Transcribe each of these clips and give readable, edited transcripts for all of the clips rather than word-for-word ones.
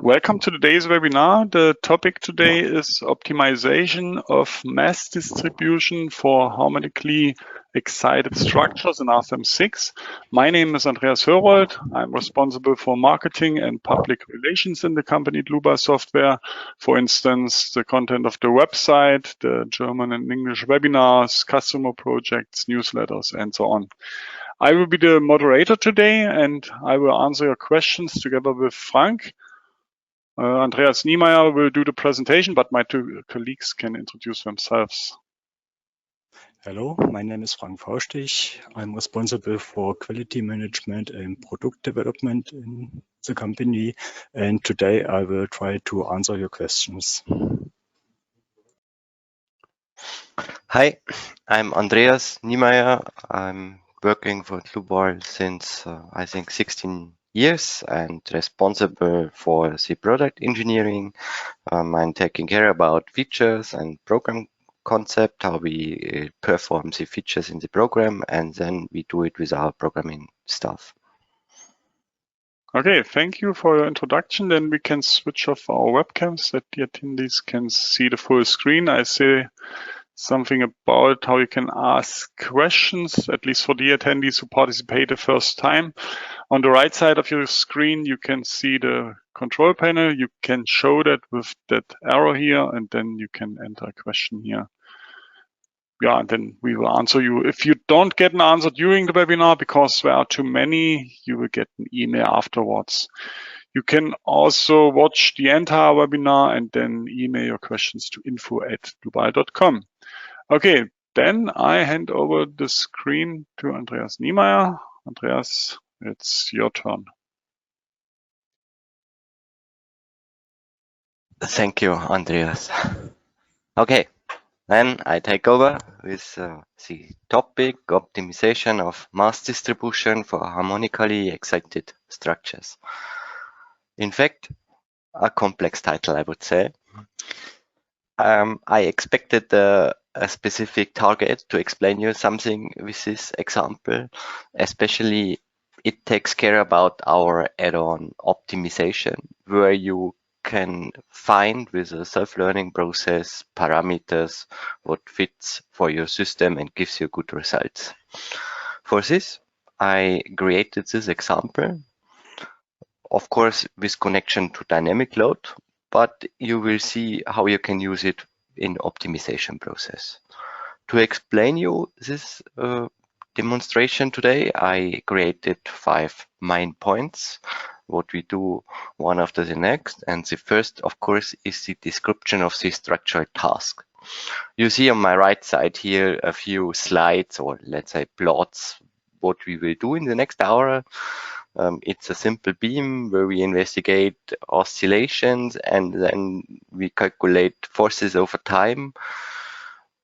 Welcome to today's webinar. The topic today is optimization of mass distribution for harmonically excited structures in RFEM 6. My name is Andreas Hörold. I'm responsible for marketing and public relations in the company Dlubal Software. For instance, the content of the website, the German and English webinars, customer projects, newsletters, and so on. I will be the moderator today, and I will answer your questions together with Frank. Andreas Niemeyer will do the presentation, but my two colleagues can introduce themselves. Hello, my name is Frank Faustich. I'm responsible for quality management and product development in the company, and today I will try to answer your questions. Hi, I'm Andreas Niemeyer. I'm working for Dlubal since I think 16 years and responsible for the product engineering. I'm taking care about features and program concept, how we perform the features in the program, and then we do it with our programming staff. Okay, thank you for your introduction. Then we can switch off our webcams that the attendees can see the full screen. I say something about how you can ask questions, at least for the attendees who participate the first time. On the right side of your screen, you can see the control panel. You can show that with that arrow here, and then you can enter a question here. Yeah, and then we will answer you. If you don't get an answer during the webinar because there are too many, you will get an email afterwards. You can also watch the entire webinar and then email your questions to info@dlubal.com. Okay, then I hand over the screen to Andreas Niemeyer. Andreas, it's your turn. Thank you, Andreas. Okay, then I take over with the topic optimization of mass distribution for harmonically excited structures. In fact, a complex title, I would say. I expected a specific target to explain you something with this example, especially it takes care about our add-on optimization, where you can find with a self-learning process parameters what fits for your system and gives you good results. For this, I created this example, of course, with connection to dynamic load, but you will see how you can use it in optimization process. To explain you this demonstration today, I created 5 main points, what we do one after the next. And the first, of course, is the description of the structural task. You see on my right side here a few slides, or let's say plots, what we will do in the next hour. It's a simple beam where we investigate oscillations and then we calculate forces over time.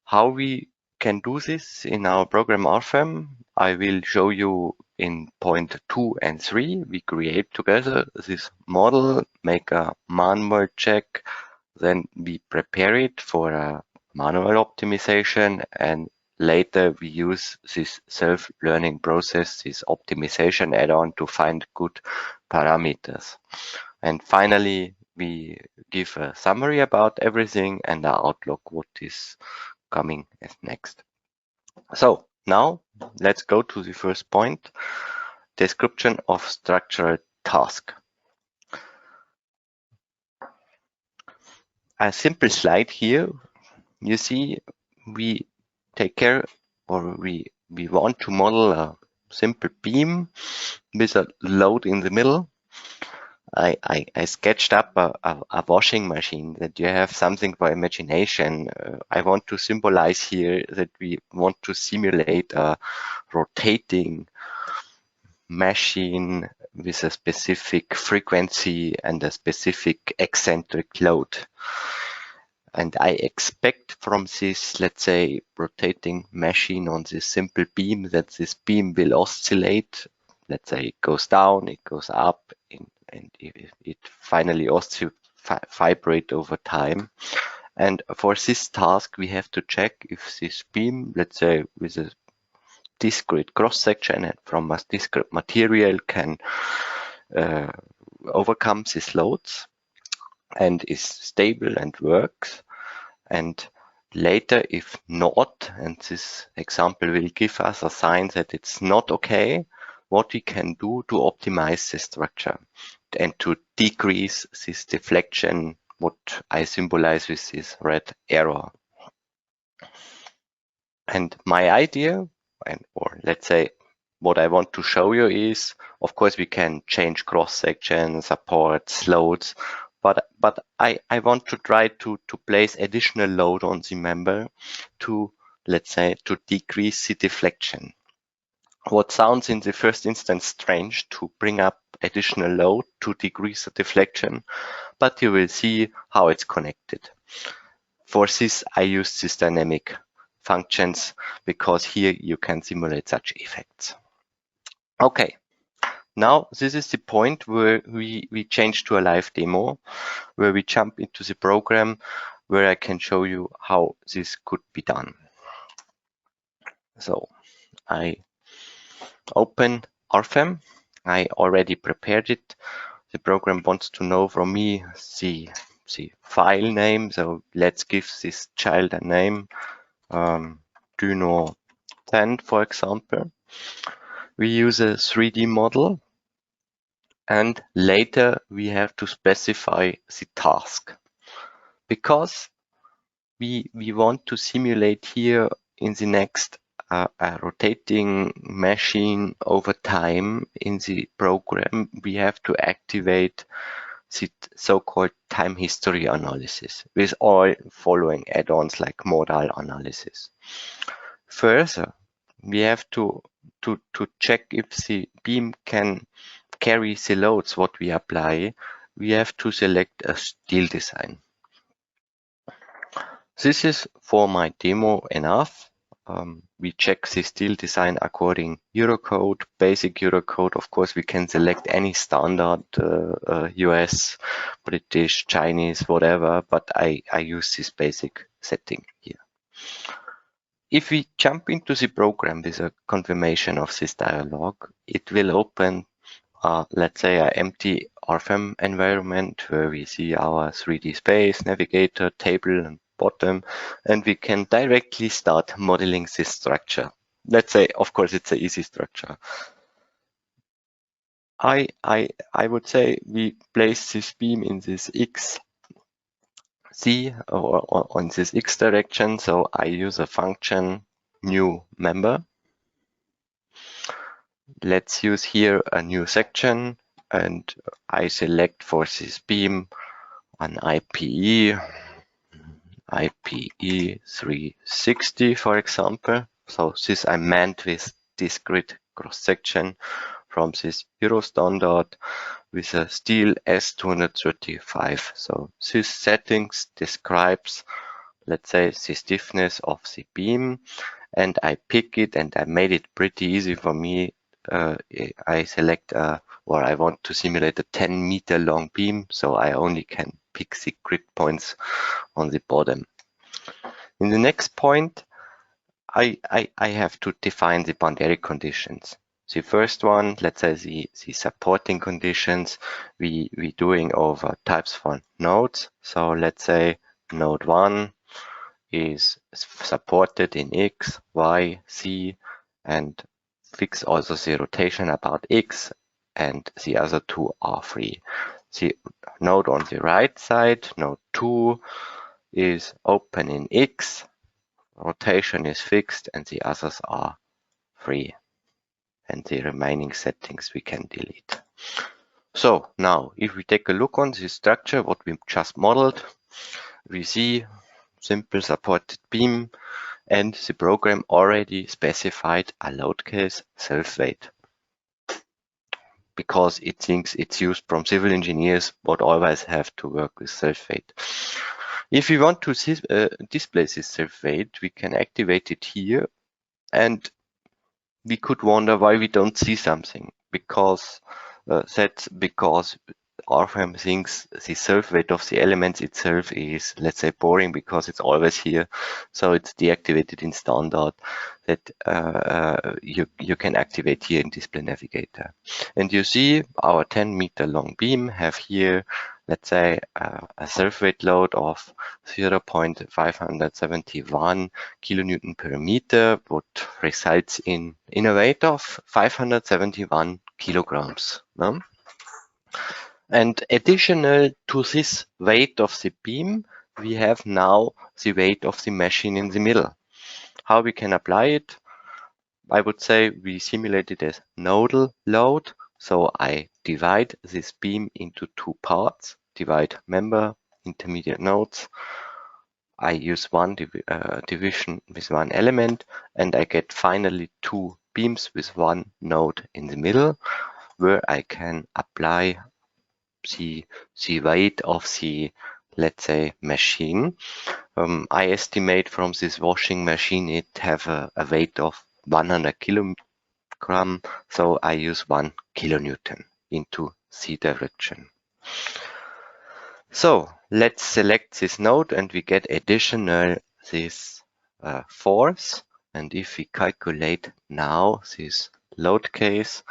How we can do this in our program RFEM, I will show you in point 2 and 3. We create together this model, make a manual check, then we prepare it for a manual optimization, and later we use this self-learning process, this optimization add-on to find good parameters. And finally, we give a summary about everything and our outlook, what is coming as next. So now let's go to the first point, description of structural task. A simple slide here. You see, we take care, or we want to model a simple beam with a load in the middle. I sketched up a washing machine, that you have something for imagination. I want to symbolize here that we want to simulate a rotating machine with a specific frequency and a specific eccentric load. And I expect from this, let's say, rotating machine on this simple beam, that this beam will oscillate. Let's say it goes down, it goes up, and it finally vibrate over time. And for this task, we have to check if this beam, let's say with a discrete cross-section and from a discrete material, can overcome these loads. and is stable and works. And later, if not, and this example will give us a sign that it's not okay, what we can do to optimize the structure and to decrease this deflection, what I symbolize with this red arrow. And my idea, or let's say what I want to show you is, of course, we can change cross sections, supports, loads, but I want to try to place additional load on the member to, let's say, to decrease the deflection. What sounds in the first instance strange, to bring up additional load to decrease the deflection, but you will see how it's connected. For this, I use these dynamic functions because here you can simulate such effects. Okay, now this is the point where we change to a live demo, where we jump into the program, where I can show you how this could be done. So I open RFEM. I already prepared it. The program wants to know from me the file name. So let's give this child a name. Dyno 10, for example. We use a 3D model, and later we have to specify the task, because we want to simulate here in the next a rotating machine over time. In the program, we have to activate the so-called time history analysis with all following add-ons like modal analysis. Further, we have to check if the beam can carry the loads what we apply. We have to select a steel design. This is for my demo enough. We check the steel design according Eurocode, basic Eurocode. Of course, we can select any standard, US, British, Chinese, whatever, but I use this basic setting here. If we jump into the program with a confirmation of this dialog, it will open, let's say, an empty RFEM environment where we see our 3D space, navigator, table, and bottom, and we can directly start modeling this structure. Let's say, of course, it's an easy structure. I would say we place this beam in this X Z or on this X direction. So I use a function new member. Let's use here a new section, and I select for this beam an IPE 360, for example. So this I meant with discrete cross section from this Euro standard with a steel S235. So this settings describes, let's say, the stiffness of the beam, and I pick it, and I made it pretty easy for me. I select or I want to simulate a 10-meter long beam, so I only can pick the grid points on the bottom. In the next point, I have to define the boundary conditions. The first one, let's say the supporting conditions, we doing over types for nodes. So let's say node 1 is supported in X, Y, Z, and fix also the rotation about X, and the other two are free. The node on the right side, node 2, is open in X, rotation is fixed, and the others are free. And the remaining settings we can delete. So now, if we take a look on the structure, what we just modeled, we see simple supported beam, and the program already specified a load case self-weight, because it thinks it's used from civil engineers, but always have to work with self-weight. If we want to display this self-weight, we can activate it here, and we could wonder why we don't see something, because that's because RFEM thinks the self-weight of the elements itself is, let's say, boring because it's always here. So it's deactivated in standard that you can activate here in Display Navigator. And you see our 10-meter long beam have here let's say a self-weight load of 0.571 kilonewton per meter, what results in a weight of 571 kilograms. No? And additional to this weight of the beam, we have now the weight of the machine in the middle. How we can apply it? I would say we simulate it as nodal load. So I divide this beam into two parts, divide member, intermediate nodes. I use one division with one element, and I get finally two beams with one node in the middle, where I can apply the weight of the, let's say, machine. I estimate from this washing machine it have a weight of 100 kilogram, so I use 1 kilonewton into the direction. So let's select this node and we get additional this force. And if we calculate now this load case,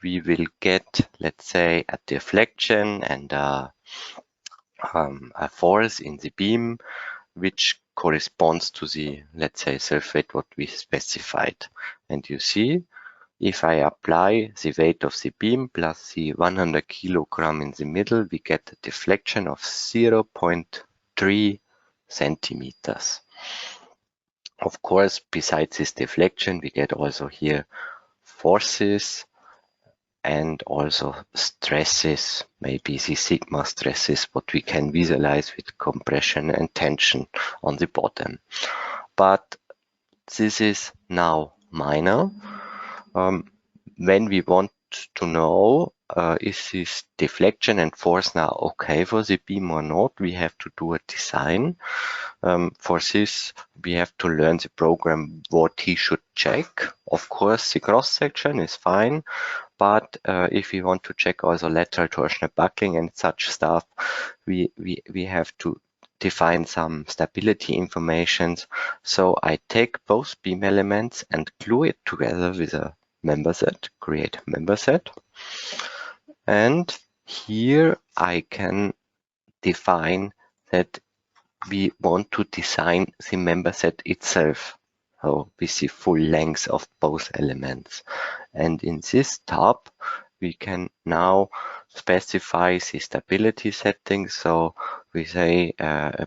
we will get, let's say, a deflection and a force in the beam, which corresponds to the, let's say, self-weight what we specified. And you see, if I apply the weight of the beam plus the 100 kilogram in the middle, we get a deflection of 0.3 centimeters. Of course, besides this deflection, we get also here forces and also stresses, maybe the sigma stresses, what we can visualize with compression and tension on the bottom. But this is now minor. When we want to know is this deflection and force now okay for the beam or not, we have to do a design. For this, we have to learn the program what he should check. Of course, the cross section is fine, but if we want to check also lateral torsional buckling and such stuff, we have to define some stability informations. So I take both beam elements and glue it together with a member set, create member set. And here I can define that we want to design the member set itself. So with the full length of both elements. And in this tab, we can now specify the stability settings. So we say,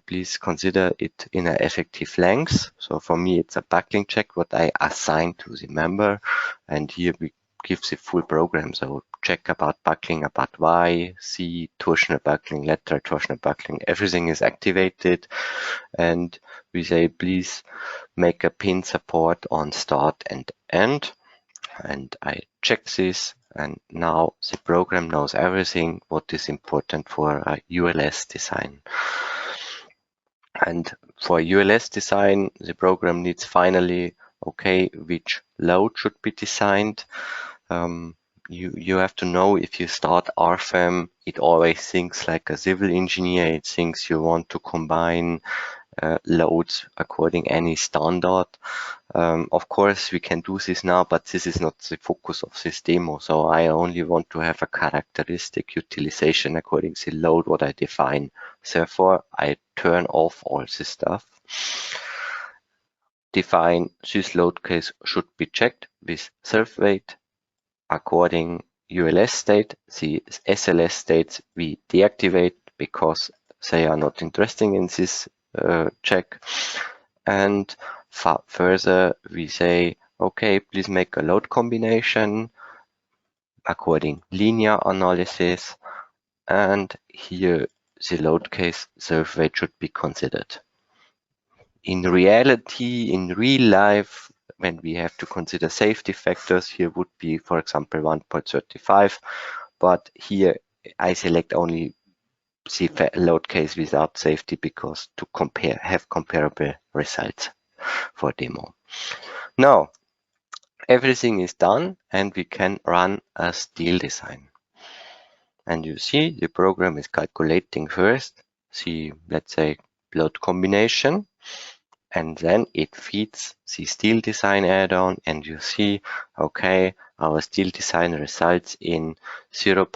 please consider it in an effective length. So for me, it's a buckling check, what I assign to the member. And here we give the full program. So check about buckling, about Y, C, torsional buckling, lateral torsional buckling, everything is activated. And we say, please make a pin support on start and end. And I check this, and now the program knows everything what is important for a ULS design. And for ULS design, the program needs finally, okay, which load should be designed. You have to know if you start RFEM, it always thinks like a civil engineer. It thinks you want to combine loads according any standard. Of course, we can do this now, but this is not the focus of this demo. So I only want to have a characteristic utilization according to the load what I define. Therefore, I turn off all this stuff. Define this load case should be checked with self-weight according ULS state. The SLS states we deactivate because they are not interesting in this check. And further, we say, okay, please make a load combination according linear analysis. And here the load case self-weight should be considered. In reality, in real life, when we have to consider safety factors, here would be, for example, 1.35. But here I select only the load case without safety because to have comparable results for demo. Now, everything is done and we can run a steel design. And you see the program is calculating first the, let's say, load combination, and then it feeds the steel design add-on, and you see, okay, our steel design results in 0.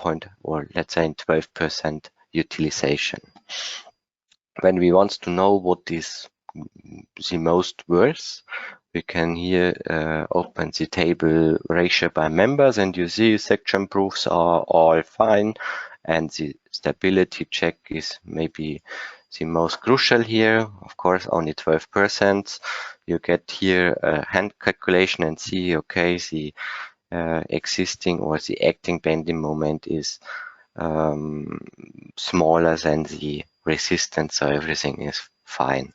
or let's say in 12% utilization. When we want to know what is the most worth, we can here open the table ratio by members, and you see section proofs are all fine, and the stability check is maybe the most crucial here. Of course, only 12%. You get here a hand calculation and see, okay, the existing or the acting bending moment is smaller than the resistance, so everything is fine.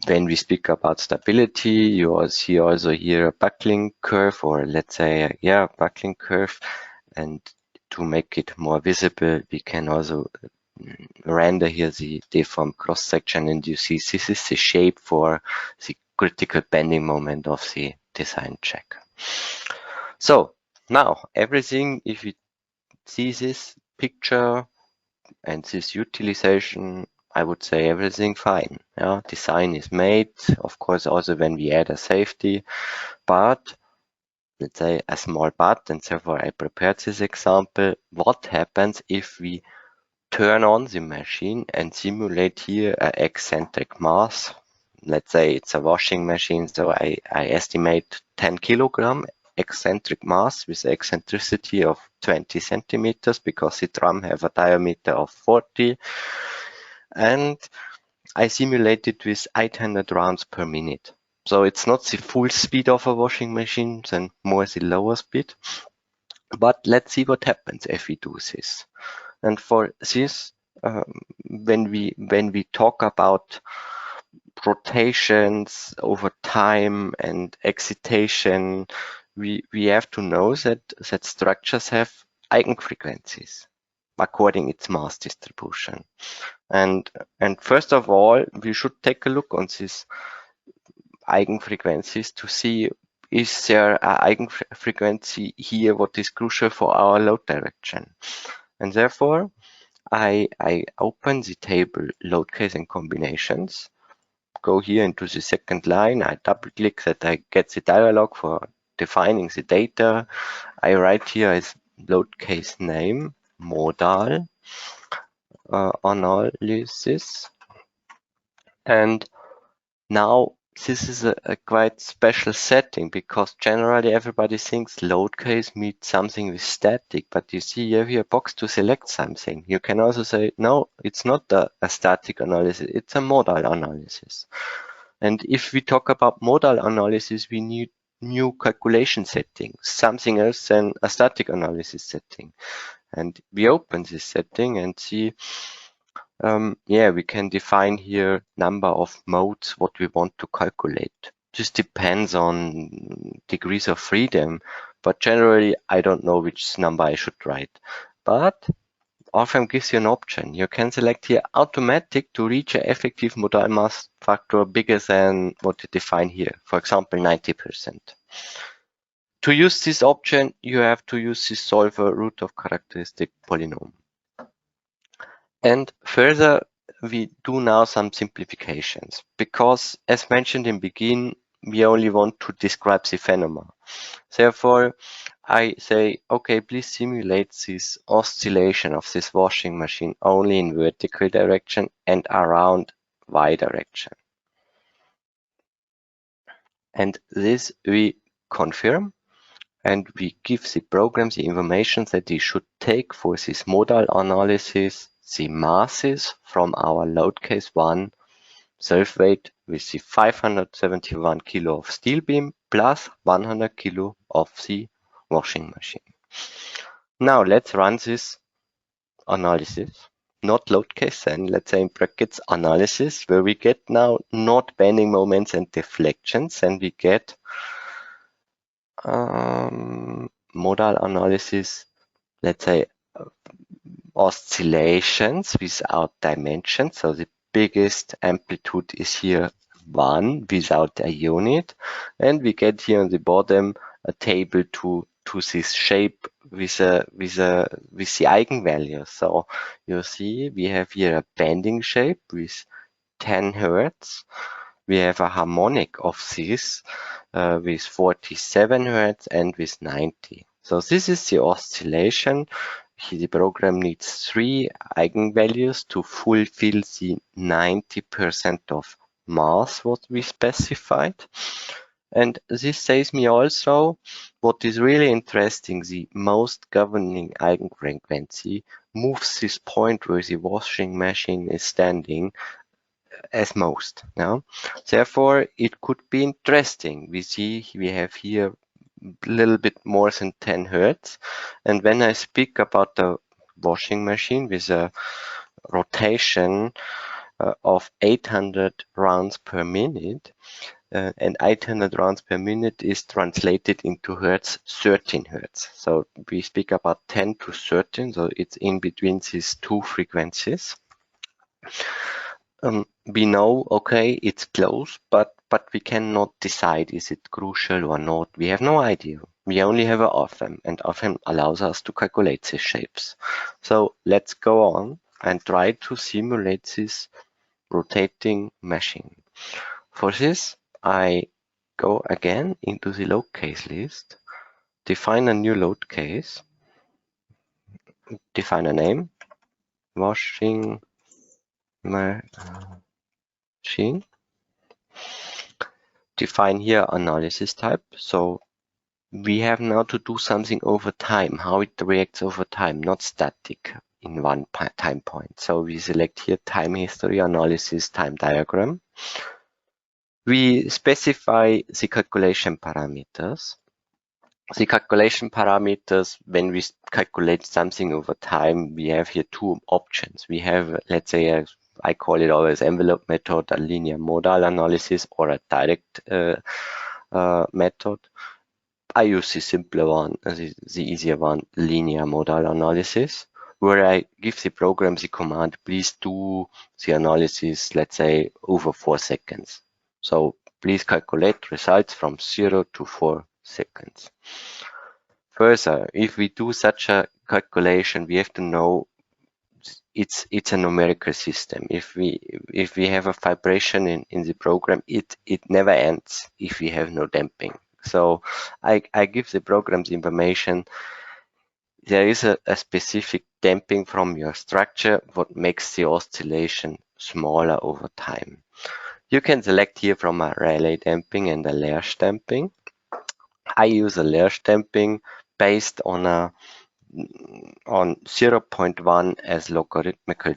When we speak about stability, you see also here a buckling curve, or let's say, yeah, buckling curve. And to make it more visible, we can also render here the deformed cross section, and you see this is the shape for the critical bending moment of the design check. So now everything, if you see this picture and this utilization, I would say everything fine. Yeah, design is made, of course, also when we add a safety, but let's say a small but, and therefore I prepared this example. What happens if we turn on the machine and simulate here an eccentric mass? Let's say it's a washing machine, so I estimate 10 kilogram eccentric mass with eccentricity of 20 centimeters, because the drum have a diameter of 40, and I simulate it with 800 rounds per minute. So it's not the full speed of a washing machine, then more the lower speed. But let's see what happens if we do this. And for this, when we talk about rotations over time and excitation, we have to know that structures have eigenfrequencies according its mass distribution. And first of all, we should take a look on these eigenfrequencies to see, is there an eigenfrequency here what is crucial for our load direction. And therefore, I open the table load case and combinations, go here into the second line, I double click that I get the dialog for defining the data. I write here as load case name, modal analysis. And now this is a quite special setting, because generally everybody thinks load case means something with static, but you see you have here a box to select something. You can also say, no, it's not a static analysis, it's a modal analysis. And if we talk about modal analysis, we need new calculation settings, something else than a static analysis setting. And we open this setting and see, yeah, we can define here number of modes what we want to calculate. Just depends on degrees of freedom, but generally I don't know which number I should write. But RFEM gives you an option. You can select here automatic to reach an effective modal mass factor bigger than what you define here, for example 90%. To use this option, you have to use the solver root of characteristic polynomial. And further, we do now some simplifications, because as mentioned in begin, we only want to describe the phenomena. Therefore, I say, okay, please simulate this oscillation of this washing machine only in vertical direction and around y direction. And this we confirm, and we give the program the information that it should take for this modal analysis the masses from our load case 1 self-weight with the 571 kilo of steel beam plus 100 kilo of the washing machine. Now let's run this analysis, not load case, and let's say in brackets analysis, where we get now not bending moments and deflections, and we get modal analysis, let's say oscillations without dimensions. So the biggest amplitude is here 1 without a unit, and we get here on the bottom a table to this shape with the eigenvalue. So you see we have here a bending shape with 10 Hertz. We have a harmonic of this with 47 Hertz and with 90. So this is the oscillation. the program needs 3 eigenvalues to fulfill the 90% of mass what we specified. And this says me also what is really interesting, the most governing eigenfrequency moves this point where the washing machine is standing as most. Now, therefore, it could be interesting. We see we have here a little bit more than 10 Hertz. And when I speak about the washing machine with a rotation of 800 rounds per minute, and 800 rounds per minute is translated into Hertz, 13 Hertz. So we speak about 10 to 13, so it's in between these two frequencies. We know, okay, it's close, but we cannot decide is it crucial or not. We have no idea. We only have a RFEM, and RFEM allows us to calculate these shapes. So let's go on and try to simulate this rotating machine. For this, I go again into the load case list, define a new load case, define a name, washing machine, define here analysis type. So we have now to do something over time, how it reacts over time, not static in one time point. So we select here time history, analysis, time diagram. We specify the calculation parameters. The calculation parameters, when we calculate something over time, we have here two options. We have, let's say, I call it always envelope method, a linear modal analysis, or a direct method. I use the simpler one, the easier one, linear modal analysis, where I give the program the command, please do the analysis, let's say, over 4 seconds. So please calculate results from 0 to 4 seconds. Further, if we do such a calculation, we have to know it's a numerical system. If we have a vibration in the program, it never ends if we have no damping. So I give the program the information. There is a specific damping from your structure, what makes the oscillation smaller over time. You can select here from a Rayleigh damping and a Lerche damping. I use a Lerche damping based on 0.1 as logarithmical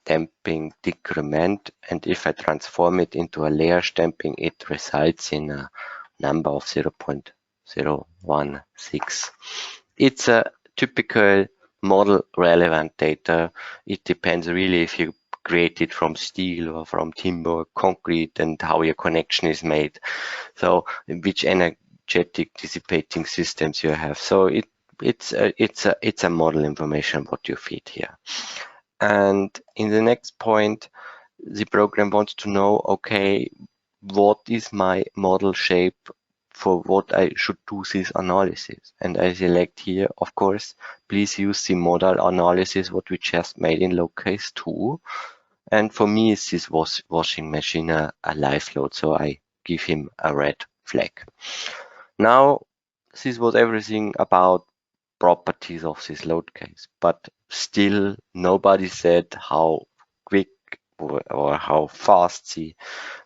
damping decrement, and if I transform it into a Lerche damping, it results in a number of 0.016. It's a typical model relevant data. It depends really if you create it from steel or from timber, concrete, and how your connection is made. So which energetic dissipating systems you have. So it's a model information what you feed here. And in the next point, the program wants to know, okay, what is my model shape for what I should do this analysis? And I select here, of course, please use the modal analysis what we just made in load case 2. And for me, is this washing machine a live load, so I give him a red flag. Now, this was everything about properties of this load case, but still nobody said how quick or how fast the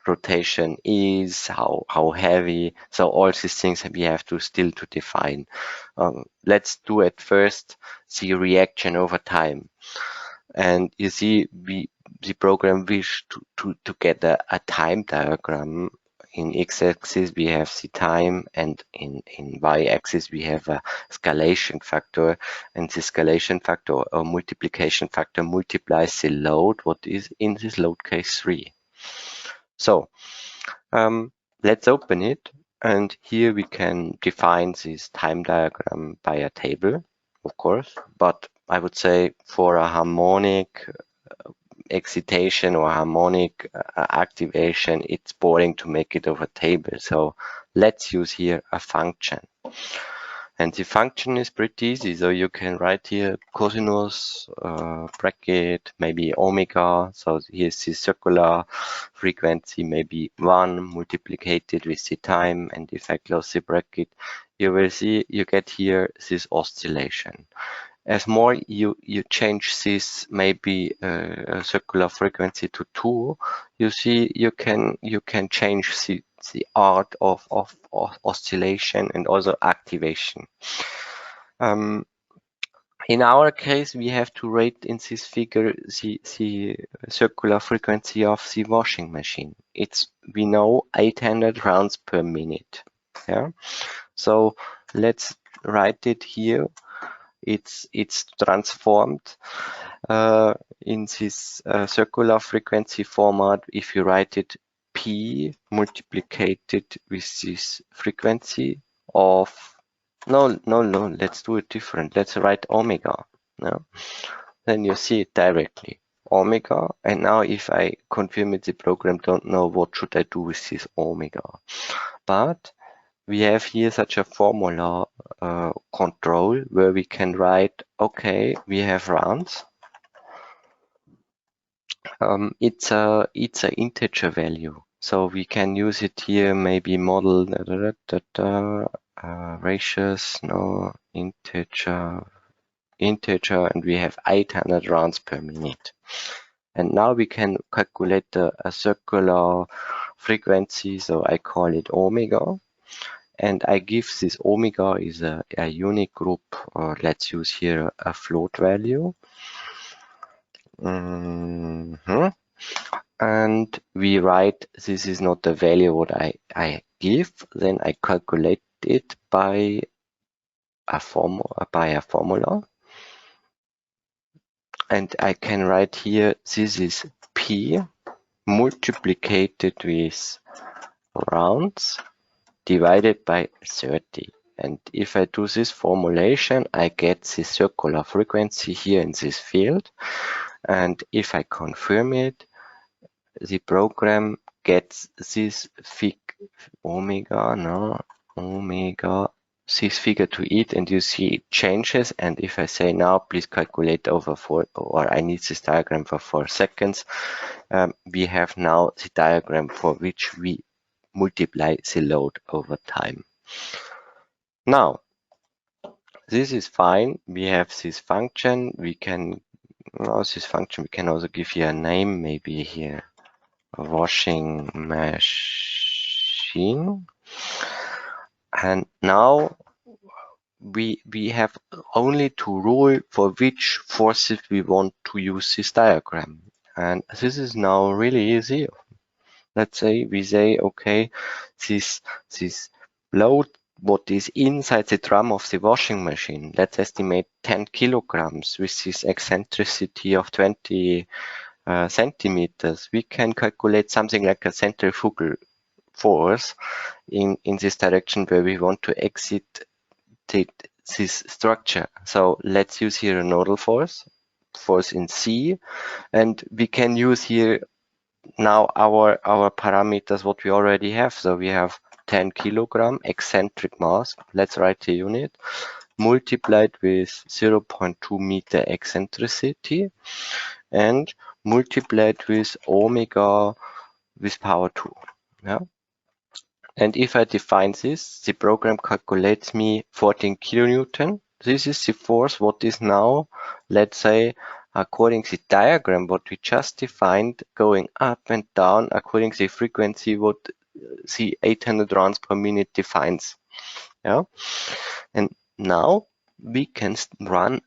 rotation is, how heavy. So all these things we have to still to define. Let's do at first the reaction over time. And you see, the program wish to get a time diagram. In x-axis we have the time, and in y-axis we have a escalation factor, and the escalation factor or multiplication factor multiplies the load what is in this load case 3. So let's open it, and here we can define this time diagram by a table, of course, but I would say for a harmonic excitation or harmonic activation, it's boring to make it over table. So let's use here a function. And the function is pretty easy. So you can write here cosinus, bracket, maybe omega. So here's the circular frequency, maybe 1 multiplied with the time. And if I close the bracket, you will see you get here this oscillation. as more you change this maybe circular frequency to 2, you see you can change the art of oscillation and also activation. In our case, we have to rate in this figure the circular frequency of the washing machine. We know 800 rounds per minute. Yeah. So let's write it here. It's transformed in this circular frequency format. If you write it P multiplied with this frequency of no, let's do it different. Let's write omega. No? Then you see it directly. Omega. And now if I confirm it, the program don't know what should I do with this omega. But we have here such a formula control where we can write, okay, we have rounds. It's a integer value. So we can use it here, maybe model ratios, no, integer, and we have 800 rounds per minute. And now we can calculate a circular frequency, so I call it omega. And I give this omega is a unique group, or let's use here a float value. And we write this is not the value what I give, then I calculate it by a formula. And I can write here this is P multiplied with rounds divided by 30. And if I do this formulation, I get the circular frequency here in this field. And if I confirm it, the program gets this this figure to it, and you see it changes. And if I say now, please calculate over 4, or I need this diagram for 4 seconds, we have now the diagram for which we multiply the load over time. Now, this is fine. We have this function. We can also give here a name, maybe here washing machine. And now we have only to rule for which forces we want to use this diagram. And this is now really easy. Let's say we say, okay, this load what is inside the drum of the washing machine, let's estimate 10 kilograms with this eccentricity of 20 centimeters. We can calculate something like a centrifugal force in this direction where we want to exit this structure. So let's use here a nodal force in C, and we can use here now our parameters what we already have. So we have 10 kilogram eccentric mass. Let's write the unit multiplied with 0.2 meter eccentricity and multiplied with omega with power 2. Yeah. And if I define this, the program calculates me 14 kilonewton. This is the force what is now, let's say, according to the diagram what we just defined, going up and down according to the frequency what the 800 rounds per minute defines. Yeah. And now we can run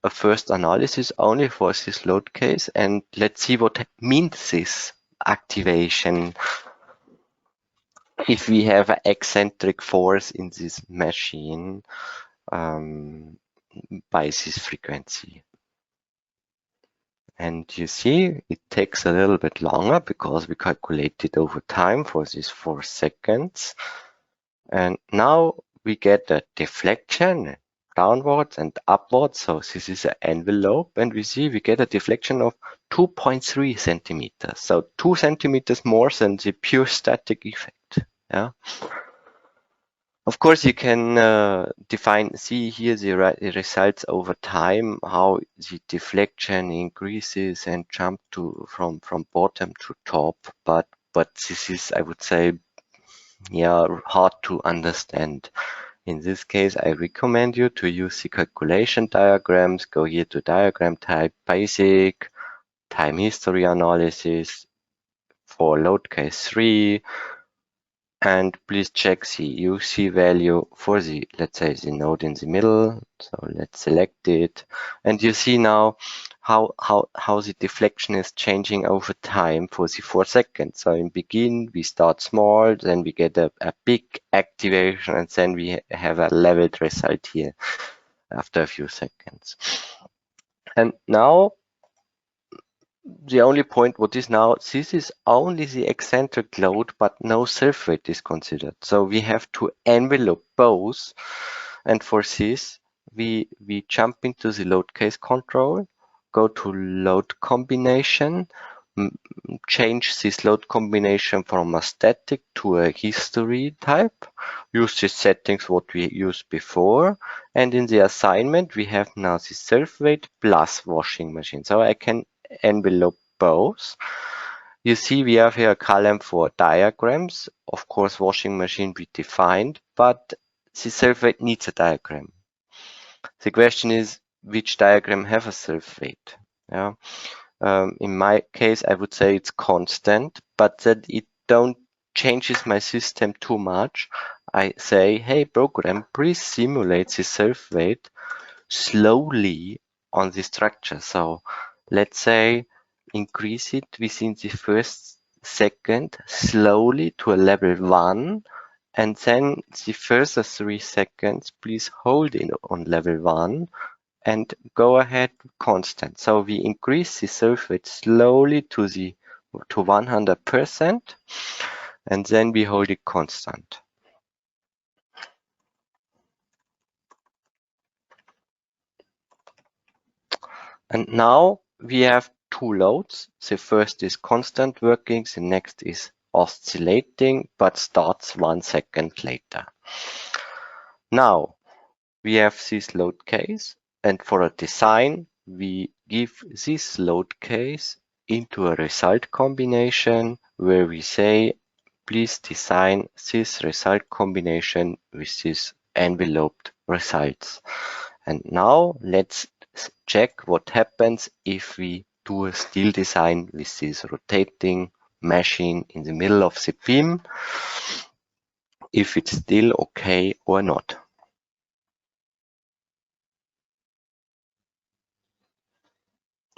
a first analysis only for this load case, and let's see what means this activation if we have an eccentric force in this machine by this frequency. And you see, it takes a little bit longer because we calculated over time for these 4 seconds. And now we get a deflection downwards and upwards. So this is an envelope, and we see we get a deflection of 2.3 centimeters. So 2 centimeters more than the pure static effect. Yeah. Of course, you can see here the results over time, how the deflection increases and jump from bottom to top. But this is, I would say, yeah, hard to understand. In this case, I recommend you to use the calculation diagrams. Go here to diagram type, basic, time history analysis for load case 3. And please check the UC value for the, let's say, the node in the middle. So let's select it. And you see now how the deflection is changing over time for the 4 seconds. So in begin, we start small, then we get a big activation, and then we have a leveled result here after a few seconds. And now, the only point what is now, this is only the eccentric load, but no self weight is considered. So we have to envelope both. And for this, we jump into the load case control, go to load combination, change this load combination from a static to a history type, use the settings what we used before. And in the assignment, we have now the self weight plus washing machine. So I can envelope both. You see we have here a column for diagrams. Of course, washing machine we defined, but the self weight needs a diagram. The question is, which diagram have a self weight? Yeah. In my case, I would say it's constant, but that it don't changes my system too much. I say, hey, program, please simulate the self weight slowly on the structure. So let's say increase it within the first second slowly to a level 1, and then the further 3 seconds, please hold it on level 1 and go ahead constant. So we increase the self weight slowly to 100%, and then we hold it constant. And now we have 2 loads. The first is constant working, the next is oscillating, but starts 1 second later. Now we have this load case, and for a design, we give this load case into a result combination where we say, please design this result combination with these enveloped results. And now let's check what happens if we do a steel design with this rotating machine in the middle of the beam, if it's still okay or not.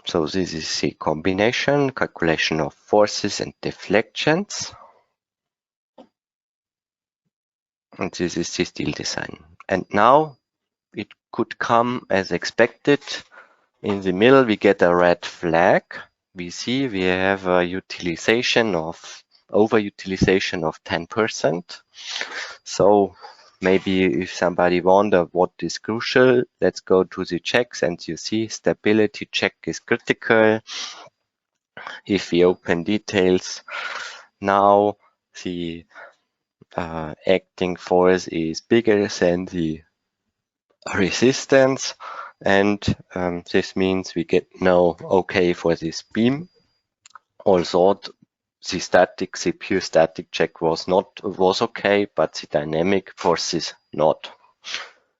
So this is the combination, calculation of forces and deflections. And this is the steel design. And now it could come as expected. In the middle, we get a red flag. We see we have a utilization of overutilization of 10%. So maybe if somebody wonder what is crucial, let's go to the checks, and you see stability check is critical. If we open details, now the acting force is bigger than the resistance, and this means we get no okay for this beam. Also, the pure static check was okay, but the dynamic forces not.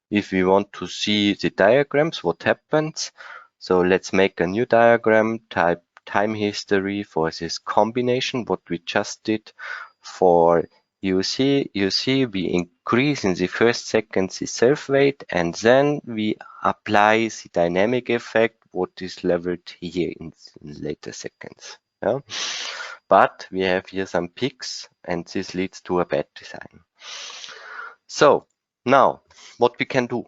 If we want to see the diagrams, what happens? So let's make a new diagram, type time history for this combination, what we just did. For you see we increase in the first second the self weight, and then we apply the dynamic effect, what is leveled here in later seconds. Yeah? But we have here some peaks, and this leads to a bad design. So now what we can do?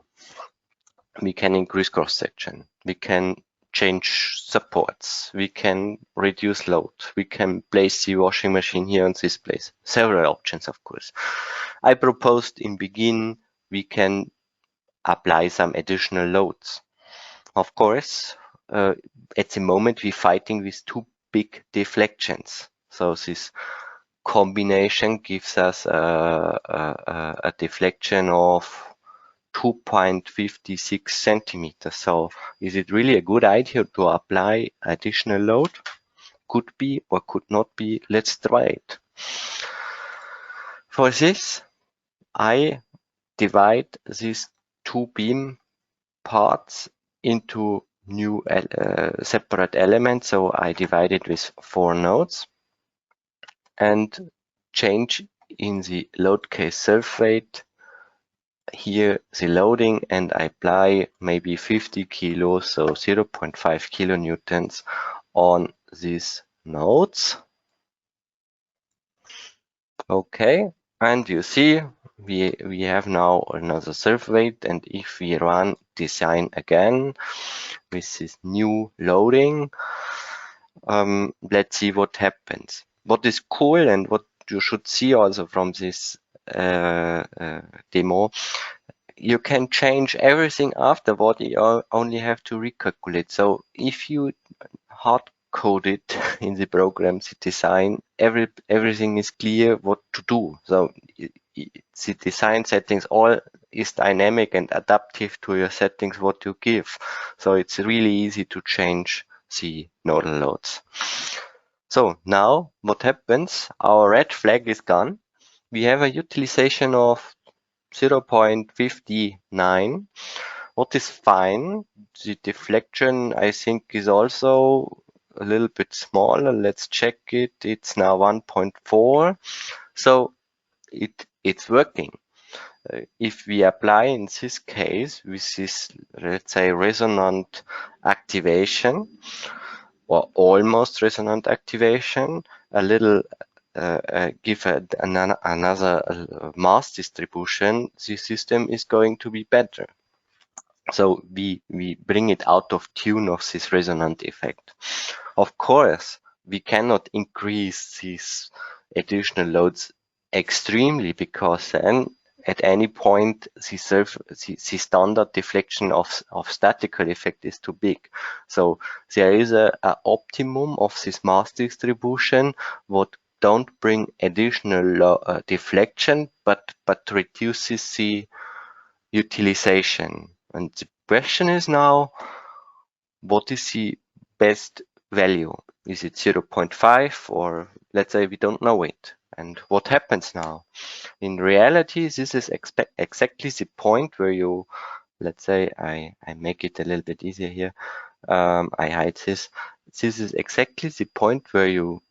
We can increase cross section. We can change supports. We can reduce load. We can place the washing machine here in this place. Several options, of course. I proposed in begin we can apply some additional loads. Of course, at the moment we're fighting with 2 big deflections. So this combination gives us a deflection of 2.56 centimeters. So is it really a good idea to apply additional load? Could be or could not be. Let's try it. For this, I divide these two beam parts into new separate elements. So I divide it with 4 nodes and change in the load case self weight here the loading, and I apply maybe 50 kilos, so 0.5 kilonewtons on these nodes. Okay, and you see we have now another self weight, and if we run design again with this new loading, let's see what happens. What is cool and what you should see also from this demo, you can change everything afterward. You only have to recalculate. So if you hard code it in the program, the design, everything is clear what to do. So the design settings all is dynamic and adaptive to your settings what you give. So it's really easy to change the nodal loads. So now what happens? Our red flag is gone. We have a utilization of 0.59, what is fine. The deflection, I think, is also a little bit smaller. Let's check it. It's now 1.4. So it's working. If we apply in this case with this, let's say, resonant activation or almost resonant activation, a little give another mass distribution, the system is going to be better. So we bring it out of tune of this resonant effect. Of course, we cannot increase these additional loads extremely, because then at any point the standard deflection of statical effect is too big. So there is a optimum of this mass distribution what don't bring additional deflection, but reduces the utilization. And the question is now, what is the best value? Is it 0.5, or let's say we don't know it? And what happens now? In reality, this is exactly the point where you, let's say I make it a little bit easier here. I hide this. This is exactly the point where you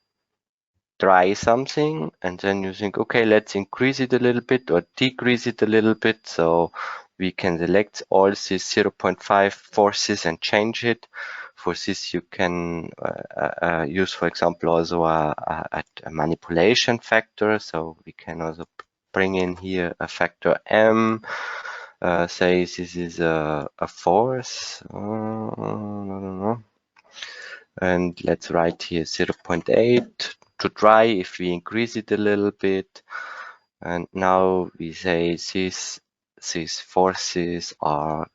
try something and then you think, okay, let's increase it a little bit or decrease it a little bit. So we can select all these 0.5 forces and change it. For this, you can use, for example, also a manipulation factor. So we can also bring in here a factor M. Say this is a force. I don't know. And let's write here 0.8 to try if we increase it a little bit. And now we say these forces are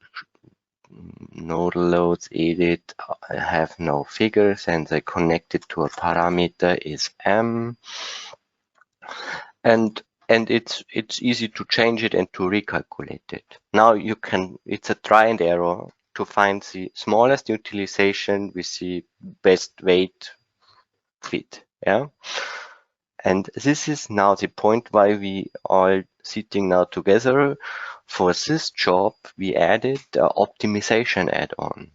nodal loads edit, have no figures, and they connected to a parameter is M. And it's easy to change it and to recalculate it. Now you can, it's a try and error to find the smallest utilization with the best weight fit. Yeah. And this is now the point why we are sitting now together. For this job, we added the optimization add-on.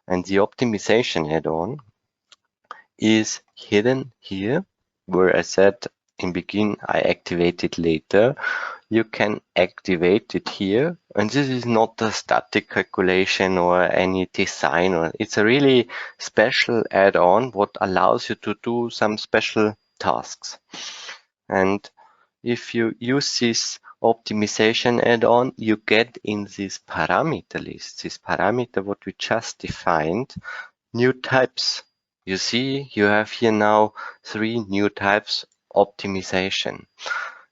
And the optimization add-on is hidden here, where I said in begin, I activate it later. You can activate it here. And this is not a static calculation or any design, or it's a really special add-on what allows you to do some special tasks. And if you use this optimization add-on, you get in this parameter list, this parameter what we just defined, new types. You see, you have here now 3 new types optimization.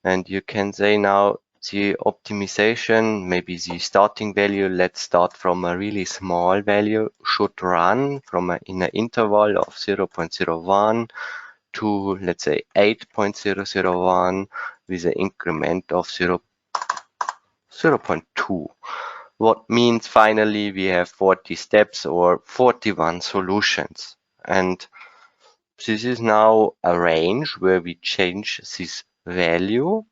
And you can say now the optimization, maybe the starting value, let's start from a really small value, should run from in an interval of 0.01 to, let's say, 8.001 with an increment of 0.2. What means finally we have 40 steps or 41 solutions. And this is now a range where we change this value,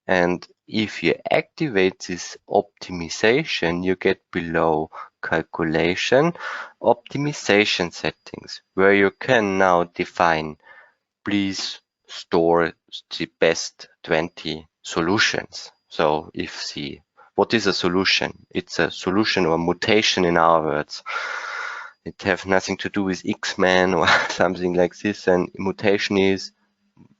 and If you activate this optimization, you get below calculation, optimization settings, where you can now define, please store the best 20 solutions. So what is a solution? It's a solution or mutation in our words. It have nothing to do with X-Men or something like this. And mutation is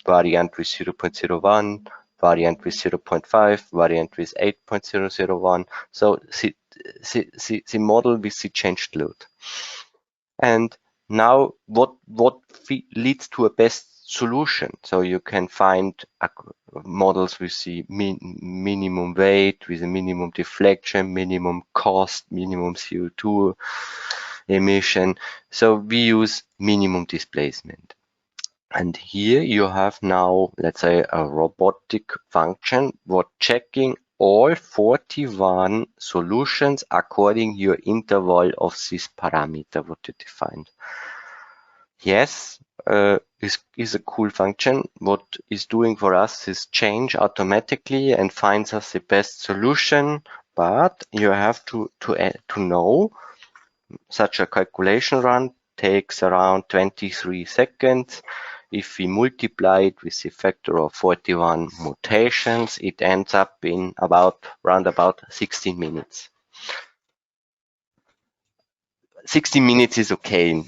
variant with 0.01, variant with 0.5, variant with 8.001. So the model with the changed load. And now what leads to a best solution? So you can find models with the minimum weight, with a minimum deflection, minimum cost, minimum CO2 emission. So we use minimum displacement. And here you have now, let's say, a robotic function what checking all 41 solutions according your interval of this parameter what you defined. Yes, is a cool function. What is doing for us is change automatically and finds us the best solution. But you have to know such a calculation run takes around 23 seconds. If we multiply it with the factor of 41 mutations, it ends up in around about 16 minutes. 16 minutes is okay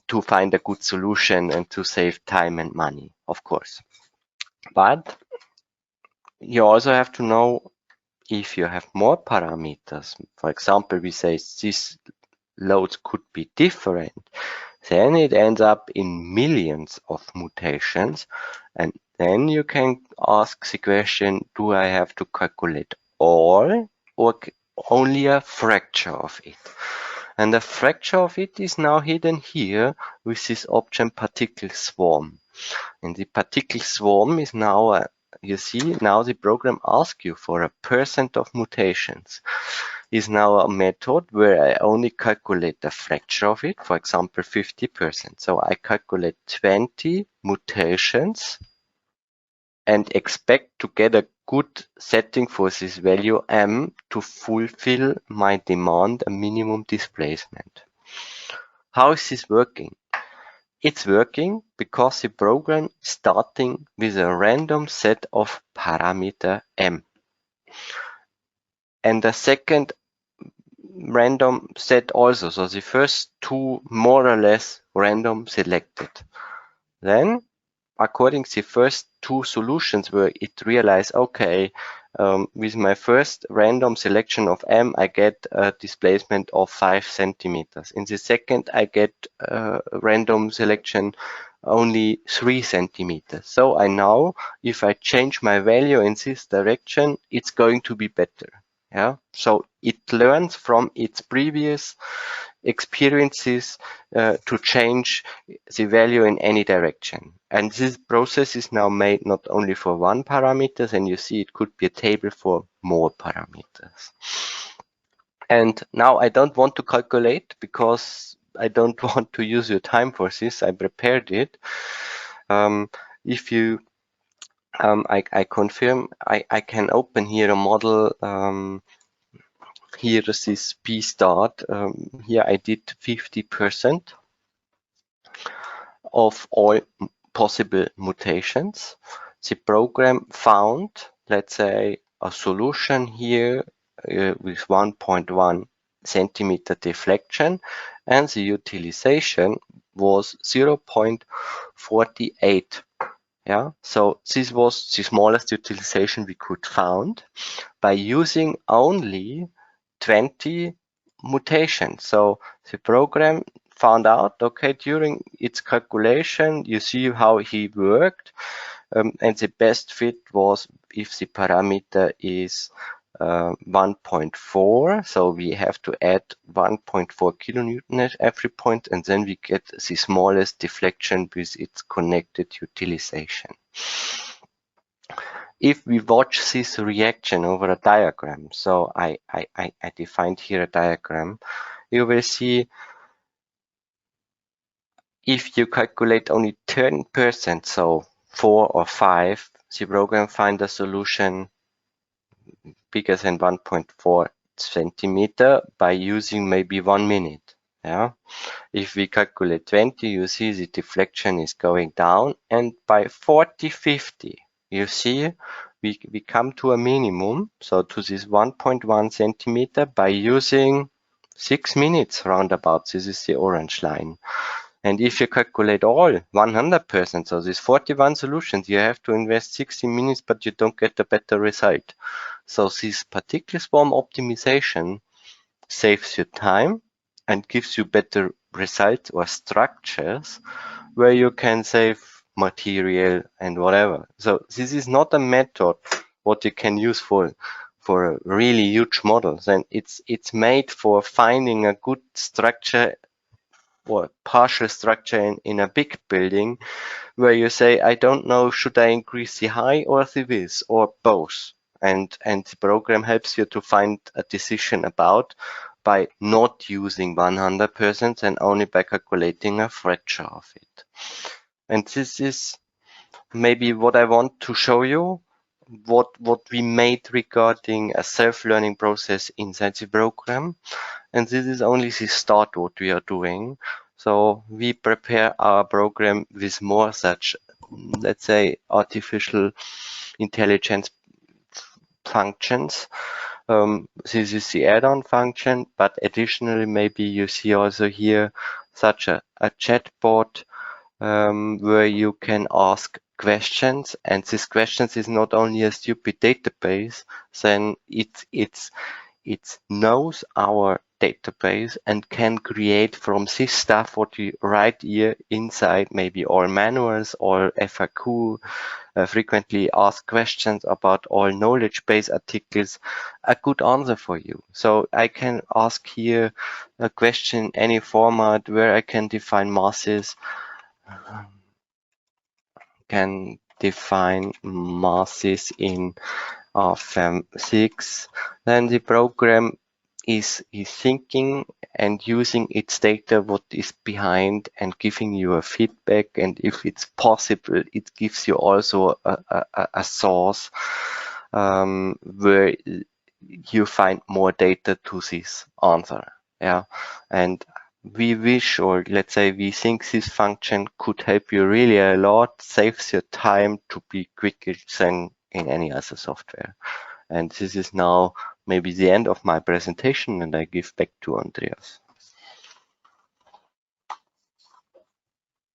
to find a good solution and to save time and money, of course. But you also have to know if you have more parameters. For example, we say these loads could be different. Then it ends up in millions of mutations. And then you can ask the question, do I have to calculate all or only a fraction of it? And a fraction of it is now hidden here with this option particle swarm. And the particle swarm is now, you see, now the program asks you for a % of mutations. Is now a method where I only calculate a fraction of it, for example, 50%. So I calculate 20 mutations and expect to get a good setting for this value m to fulfill my demand, a minimum displacement. How is this working? It's working because the program is starting with a random set of parameter m. And the second random set also. So the first two more or less random selected. Then, according to the first two solutions where it realized, okay, with my first random selection of m, I get a displacement of 5 centimeters. In the second, I get a random selection only 3 centimeters. So I know if I change my value in this direction, it's going to be better. Yeah, so it learns from its previous experiences to change the value in any direction. And this process is now made not only for one parameter, and you see it could be a table for more parameters. And now I don't want to calculate because I don't want to use your time for this. I prepared it. If you I confirm I can open here a model. Here is this P start. Here I did 50% of all possible mutations. The program found, let's say, a solution here with 1.1 centimeter deflection, and the utilization was 0.48. Yeah, so this was the smallest utilization we could find by using only 20 mutations. So the program found out, okay, during its calculation, you see how he worked, and the best fit was if the parameter is 1.4, so we have to add 1.4 kilonewton at every point, and then we get the smallest deflection with its connected utilization. If we watch this reaction over a diagram, so I defined here a diagram, you will see if you calculate only 10%, so 4 or 5, the program finds a solution bigger than 1.4 centimeter by using maybe 1 minute. Yeah. If we calculate 20, you see the deflection is going down, and by 40, 50, you see we come to a minimum, so to this 1.1 centimeter by using 6 minutes roundabout. This is the orange line. And if you calculate all 100%, so these 41 solutions, you have to invest 60 minutes, but you don't get a better result. So this particular swarm optimization saves you time and gives you better results or structures where you can save material and whatever. So this is not a method what you can use for really huge models, and it's made for finding a good structure or partial structure in a big building where you say, I don't know, should I increase the height or the width or both? And the program helps you to find a decision about by not using 100% and only by calculating a fraction of it. And this is maybe what I want to show you, what we made regarding a self-learning process inside the program. And this is only the start what we are doing. So we prepare our program with more such, let's say, artificial intelligence functions. This is the add-on function, but additionally, maybe you see also here such a chatbot where you can ask questions, and this questions is not only a stupid database, then it knows our database and can create from this stuff what you write here inside, maybe all manuals or FAQ, frequently asked questions about all knowledge base articles, a good answer for you. So I can ask here a question, any format where I can define masses, can define masses in RFEM 6, then the program is thinking and using its data, what is behind, and giving you a feedback. And if it's possible, it gives you also a source where you find more data to this answer. Yeah, and we wish, or let's say we think this function could help you really a lot, saves your time to be quicker than in any other software. And this is now maybe the end of my presentation, and I give back to Andreas.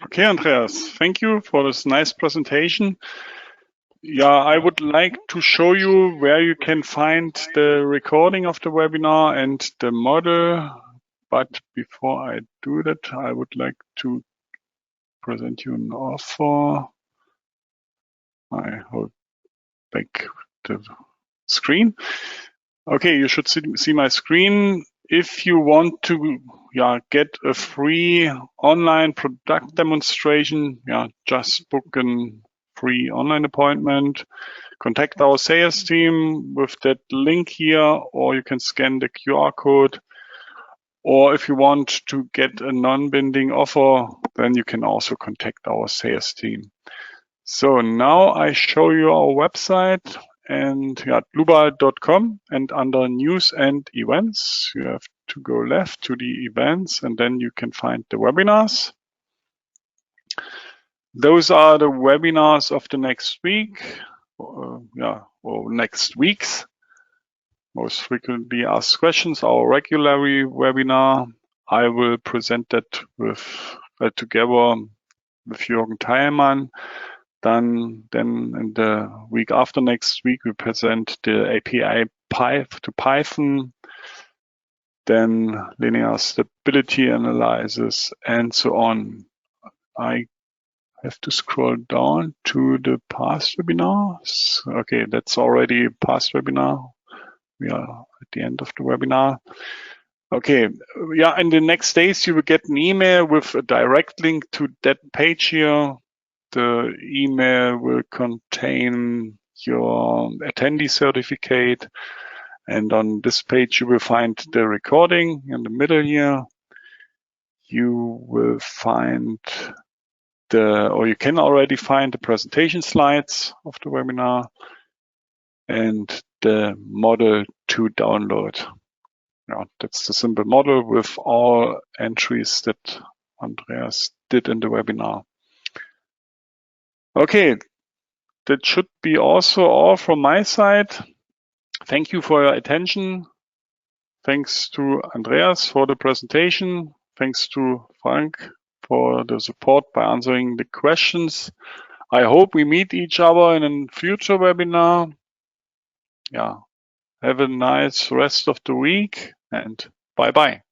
Okay, Andreas, thank you for this nice presentation. Yeah, I would like to show you where you can find the recording of the webinar and the model. But before I do that, I would like to present you an offer. I hold back the screen. Okay, you should see my screen. If you want to get a free online product demonstration, just book a free online appointment. Contact our sales team with that link here, or you can scan the QR code. Or if you want to get a non-binding offer, then you can also contact our sales team. So now I show you our website, and dlubal.com, and under news and events, you have to go left to the events, and then you can find the webinars. Those are the webinars of the next week, or next weeks. Most frequently asked questions, our regular webinar. I will present that with together with Jürgen Teilmann. Then in the week after next week, we present the API to Python, then linear stability analysis, and so on. I have to scroll down to the past webinars. Okay, that's already past webinar. We are at the end of the webinar. Okay, in the next days, you will get an email with a direct link to that page here. The email will contain your attendee certificate. And on this page, you will find the recording in the middle here. You will find or you can already find the presentation slides of the webinar. And the model to download. Yeah, that's the simple model with all entries that Andreas did in the webinar. Okay, that should be also all from my side. Thank you for your attention. Thanks to Andreas for the presentation. Thanks to Frank for the support by answering the questions. I hope we meet each other in a future webinar. Yeah, have a nice rest of the week and bye-bye.